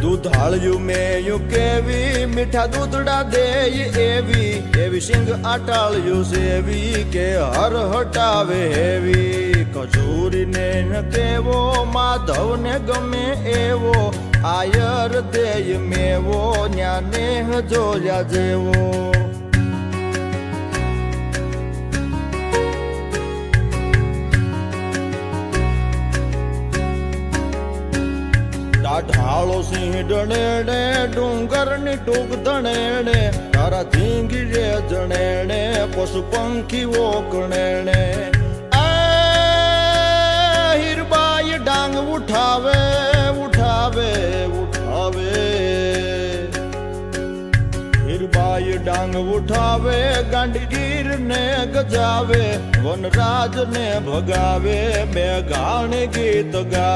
દૂધાળ્યું મેયું કેવી મીઠા દૂધડા દેય એવી એવી સિંગ આટાળ્યું સેવી કે હર હટાવે હેવી ખજૂરીને ન કેવો માધવને ગમે એવો આયર દેય મેવો ન્યાને જોયા જેવો ઢાળો સિંહ ડણેણે ડુંગરની ટૂંક ધણેણે તારા ધીંગી રે જણેણે પશુ પંખીઓ કણેણે હીરબાઈ ડાંગ ઉઠાવે ઉઠાવે ઉઠાવે હીરબાઈ ડાંગ ઉઠાવે ગાંડીગીર ને ગજાવે વનરાજ ને ભગાવે મેઘાણી ગીત ગાવે